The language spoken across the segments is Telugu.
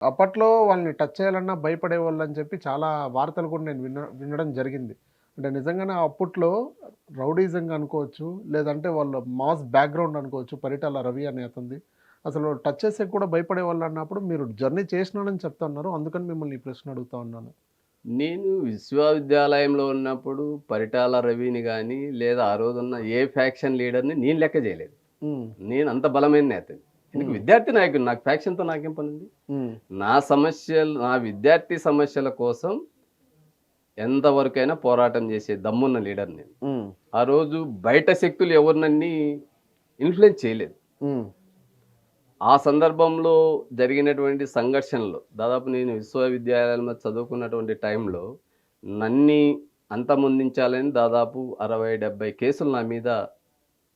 అప్పట్లో వాళ్ళని టచ్ చేయాలన్నా భయపడేవాళ్ళని చెప్పి చాలా వార్తలు కూడా నేను వినడం జరిగింది. అంటే నిజంగానే అప్పట్లో రౌడీయిజంగా అనుకోవచ్చు, లేదంటే వాళ్ళ మాస్ బ్యాక్‌గ్రౌండ్ అనుకోవచ్చు 'పరిటాల రవి' అనే అతనిది. అసలు టచ్ చేసేకి కూడా భయపడేవాళ్ళన్నప్పుడు మీరు జర్నీ చేసినానని చెప్తున్నారు. అందుకని మిమ్మల్ని ఈ ప్రశ్న అడుగుతా ఉన్నాను. నేను విశ్వవిద్యాలయంలో ఉన్నప్పుడు పరిటాల రవిని గాని, లేదా ఆ రోజున్న ఏ ఫ్యాక్షన్ లీడర్‌ని నేను లెక్క చేయలేదు. హ్మ్. నేను అంత బలమైన నేతని. ఎందుకు హ్మ్. విద్యార్థి నాయకుడిని. నాకు ఫ్యాక్షన్‌తో నాకేం పనుంది? హ్మ్. నా విద్యార్థి సమస్యల కోసం ఎంతవరకైనా పోరాటం చేసే దమ్మున్న లీడర్ నేను. హ్మ్. ఆ రోజు బయట శక్తులు ఎవరు నన్ని ఇన్‌ఫ్లుయెన్స్ చేయలేదు. హ్మ్. ఆ సందర్భంలో జరిగినటువంటి సంఘర్షణలు దాదాపు నేను విశ్వవిద్యాలయంలో చదువుకున్నటువంటి టైంలో నన్ని అంతమొందించాలని దాదాపు 60, 70 కేసులు నా మీద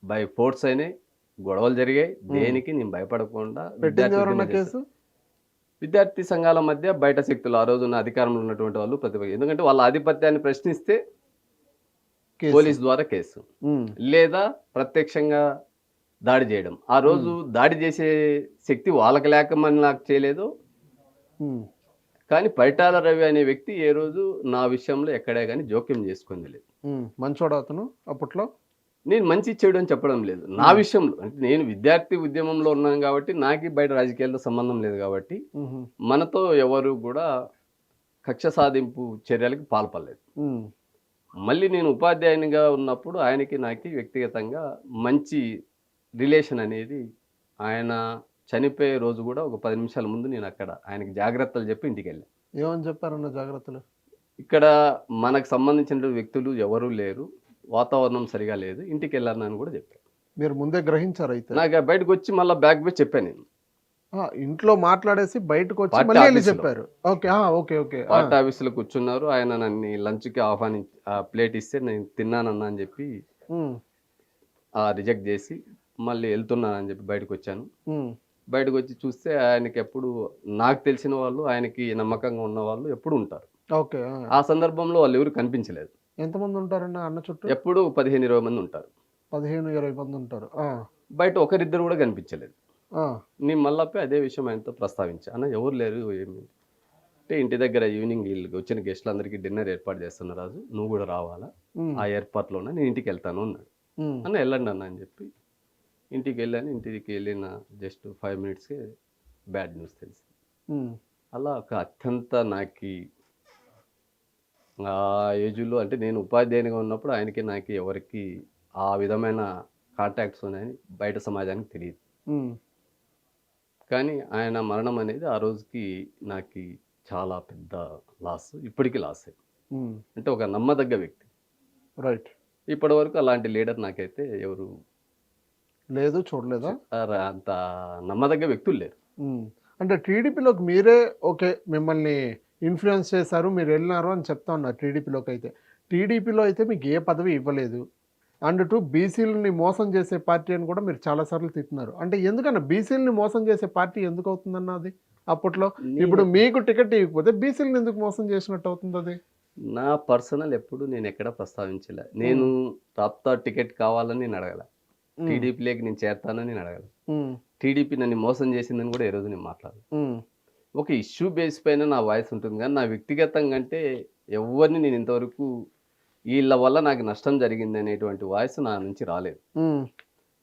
బై ఫోర్స్ అయినాయి. గొడవలు జరిగాయి. హ్మ్. దేనికి నేను భయపడకుండా పెట్టింది విద్యార్థి ఎవరన్నా ఉద్యమం చేశాను. కేసు? విద్యార్థి సంఘాల మధ్య బయట శక్తులు ఆ రోజున్న అధికారంలో ఉన్నటువంటి వాళ్ళు ఎందుకంటే వాళ్ళ ఆధిపత్యాన్ని ప్రశ్నిస్తే కేసు. పోలీస్ ద్వారా కేసు. హ్మ్. లేదా ప్రత్యక్షంగా దాడి జేయడం. ఆ హ్మ్. రోజు దాడి జేసే శక్తి వాళ్ళకి లేక మరి నాకు చేయలేదు. హ్మ్. కానీ పరిటాల రవి అనే వ్యక్తి ఏ రోజు నా విషయంలో ఎక్కడా గాని జోక్యం చేసుకుంది లేదు. హ్మ్. మంచోడా అతను అప్పట్లో? నేను మంచి చెడు అని చెప్పడం లేదు. నా హ్మ్. విషయంలో అంటే నేను విద్యార్థి ఉద్యమంలో ఉన్నాను గాబట్టి, నాకి బయట రాజకీయాలతో సంబంధం లేదు గాబట్టి, హుహు. మనతో ఎవరు గూడా కక్ష సాధింపు చర్యలకి పాల్పడలేదు. హ్మ్. మళ్ళీ నేను ఉపాధ్యాయునిగా ఉన్నప్పుడు ఆయనకి, నాకి వ్యక్తిగతంగా మంచి రిలేషన్ అనేది ఆయన చనిపోయే రోజు గూడా ఒక 10 నిమిషాల ముందు నేనక్కడ ఆయనకి జాగ్రత్తలు జెప్పి ఇంటికెళ్ళా. ఏమని చెప్పారన్న జాగ్రత్తలు? ఇక్కడ మనకు సంబంధించిన వ్యక్తులు ఎవరు లేరు. వాతావరణం సరిగా లేదు. ఇంటికెళ్ళానని గూడా జెప్పా. మీరు ముందే గ్రహించారయితే. నాకు బయటకొచ్చి మళ్ళా బ్యాక్ పోయి చెప్పా నేను. ఆ! ఇంట్లో మాట్లాడేసి బయటకొచ్చి పార్టీ మళ్ళీ ఎళ్లి ఆఫీస్‌లో. చెప్పారు. ఓకే. ఆ! ఓకే. ఓకే. ఆ! పార్టీ ఆఫీస్‌లో కూర్చున్నారు. ఆయన నన్ను లంచ్‌కి ప్లేట్ ఇస్తే నేను తిన్నానన్నా అని జెప్పి హ్మ్. రిజెక్ట్ జేసి మళ్ళీ ఎళ్తున్నానని జెప్పి బయటకొచ్చాను. హ్మ్. బయటకొచ్చి చూస్తే ఆయనకెప్పుడు నాకు తెలిసిన వాళ్ళు, ఆయనకి నమ్మకంగా ఉన్నవాళ్ళు ఎప్పుడూ ఉంటారు. ఓకే. ఆ! ఆ సందర్భంలో వాళ్ళెవరు కనిపించలేదు. ఎంతమందుంటారండి ఆ అన్న చుట్టూ? ఎప్పుడూ 15, 20 మందుంటారు. 15, 20 మందుంటారు. ఆ! బయట ఒకరిద్దరు గూడా కనిపించలేదు. ఆ! నేను మళ్ళా పోయి అదే విషయం ఆయనతో ప్రస్తావించా. అన్న ఎవరు లేరు ఏమి అంటే ఇంటి దగ్గర ఈవినింగ్ ఈళ్ళకి వచ్చిన గెస్ట్‌లందరికీ డిన్నర్ ఏర్పాటు చేస్తున్నా రాజు. నువ్వు గూడా రావాలా? హ్మ్. ఆ ఏర్పాట్లోనే నేను ఇంటికెళ్తాను అన్నాడు. హ్మ్. అన్న ఎళ్ళండన్న అని జెప్పి ఇంటికెళ్ళాను. ఇంటికెళ్ళిన జస్ట్ 5 మినిట్స్‌కే బ్యాడ్ న్యూస్ తెలిసింది. హ్మ్. అలా ఒక అత్యంత నాకి ఆ ఏజ్‌లో అంటే నేను ఉపాధ్యాయునిగా ఉన్నప్పుడు ఆయనకి, నాకి ఎవరికీ ఆ విధమైన కాంటాక్ట్స్ ఉన్నాయని బయట సమాజానికి తెలీదు. హ్మ్. కానీ ఆయన మరణం అనేది ఆ రోజుకి నాకి చాలా పెద్ద లాస్. ఇప్పటికి లాసే. హ్మ్. అంటే ఒక నమ్మదగ్గ వ్యక్తి. రైట్. ఇప్పటివరకు అలాంటి లీడర్ నాకైతే ఎవరు లేదు చూడలేదా? అంత నమ్మదగ్గ వ్యక్తులు లేరు. హ్మ్. అంటే టీడీపీలోకి మీరే ఓకే. మిమ్మల్ని ఇన్‌ఫ్లూయెన్స్ చేశారు. మీరెళ్లినారు అని చెప్తా ఉన్నారు టీడీపీలోకైతే. టీడీపీలో అయితే మీకు ఏ పదవి ఇవ్వలేదు. అండ్ 2 బీసీలని మోసం చేసే పార్టీ అని కూడా మీరు చాలా సార్లు తిట్టినారు. అంటే ఎందుకన్నా బీసీలని మోసం చేసే పార్టీ ఎందుకవుతుందన్న అది అప్పట్లో? ఇప్పుడు నేను మీకు టికెట్ ఇవ్వకపోతే బీసీలని ఎందుకు మోసం చేసినట్టు అవుతుందది? నా పర్సనల్ ఎప్పుడు నేనెక్కడ ప్రస్తావించలే. హ్మ్. నేను రాప్తా టికెట్ కావాలని నేను అడగల. హ్మ్. టీడీపీలోకి నేను చేరతానని నేను అడగల. హ్మ్. టీడీపీ నన్ను మోసం చేసిందని గూడా ఏ రోజు నేను మాట్లాడను. హ్మ్. ఒక ఇష్యూ బేస్ పైన నా వాయిస్ ఉంటుంది గానీ, నా వ్యక్తిగతంగా అంటే ఎవ్వరిని నేను ఇంతవరకు ఈళ్ళ వల్ల నాకు నష్టం జరిగిందనేటువంటి వాయిస్ నా నుంచి రాలేదు. హ్మ్.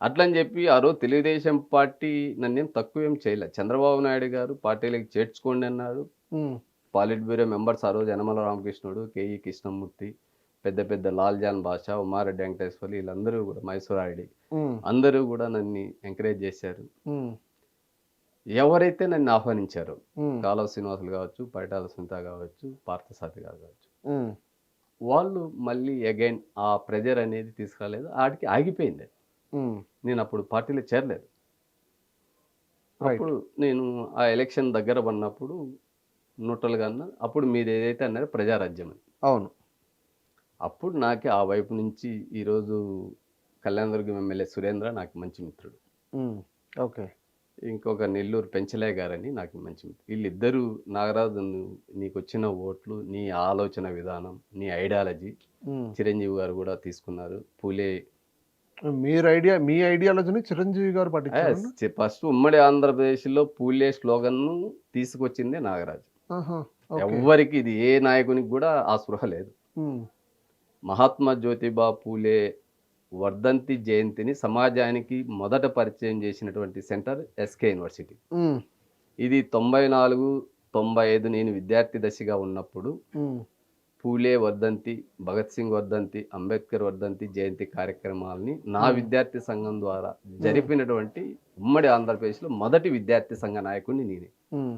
అట్లని జెప్పి ఆ రోజు తెలుగుదేశం పార్టీ నన్నేం తక్కువేం చేయలే. చంద్రబాబు నాయుడు గారు పార్టీలోకి చేర్చుకోండి అన్నారు. హ్మ్. పాలిట్ బ్యూరో మెంబర్స్ ఆ రోజు యనమల రామకృష్ణుడు, కేఈ కృష్ణమూర్తి, పెద్ద పెద్ద లాల్‌జాన్ బాషా, ఉమారెడ్డి వెంకటేశ్వర్లు ఈళ్ళందరూ గూడా మైసూరారెడ్డి హ్మ్. అందరూ గూడా నన్ను ఎంకరేజ్ జేశారు. హ్మ్. ఎవరైతే నన్ను ఆహ్వానించారో హ్మ్. కాలువ శ్రీనివాసులు గావచ్చు, పరిటాల సునీత గావచ్చు, పార్థసారథి గారు గావచ్చు. హ్మ్. వాళ్ళు మళ్ళీ అగైన్ ఆ ప్రెషర్ అనేది తీసుకురాలేదు. ఆడికి ఆగిపోయింది. హ్మ్. నేనప్పుడు పార్టీలో చేరలేదు. రైట్. అప్పుడు నేను ఆ ఎలక్షన్ దగ్గర పడినప్పుడు న్యూట్రల్‌గా అన్నా. అప్పుడు మీరేదైతే అన్నారో ప్రజారాజ్యం అని. అవును. అప్పుడు నాకే ఆ వైపు నుంచి ఈరోజు కళ్యాణదుర్గం ఎమ్మెల్యే సురేంద్ర నాకు మంచి మిత్రుడు. హ్మ్. ఓకే. ఇంకొక నెల్లూరు పెంచలయ్య గారని నాకు మంచి మిత్రుడు. వీళ్ళిద్దరూ నాగరాజు నీకొచ్చిన ఓట్లు, నీ ఆలోచన విధానం, నీ ఐడియాలజీ హ్మ్. చిరంజీవి గారు గూడా తీసుకున్నారు. పూలే మీ ఐడియాలజీని చిరంజీవి గారు పట్టించారు. ఫస్ట్ ఉమ్మడి ఆంధ్రప్రదేశ్లో పూలే స్లోగన్ను తీసుకొచ్చిందే నాగరాజు. ఆహా! ఓకే. ఎవ్వరికి ఇది ఏ నాయకునికి కూడా ఆ స్పృహ లేదు. హ్మ్. మహాత్మా జ్యోతిబా పూలే వర్ధంతి జయంతిని సమాజానికి మొదట పరిచయం చేసినటువంటి సెంటర్ ఎస్కే యూనివర్సిటీ. హ్మ్. ఇది 94, 95 నేను విద్యార్థి దశగా ఉన్నప్పుడు హ్మ్. పూలే వర్ధంతి, భగత్ సింగ్ వర్ధంతి, అంబేద్కర్ వర్ధంతి జయంతి కార్యక్రమాలని నా విద్యార్థి సంఘం ద్వారా జరిపినటువంటి ఉమ్మడి ఆంధ్రప్రదేశ్లో మొదటి విద్యార్థి సంఘ నాయకుడిని నేనే. హ్మ్.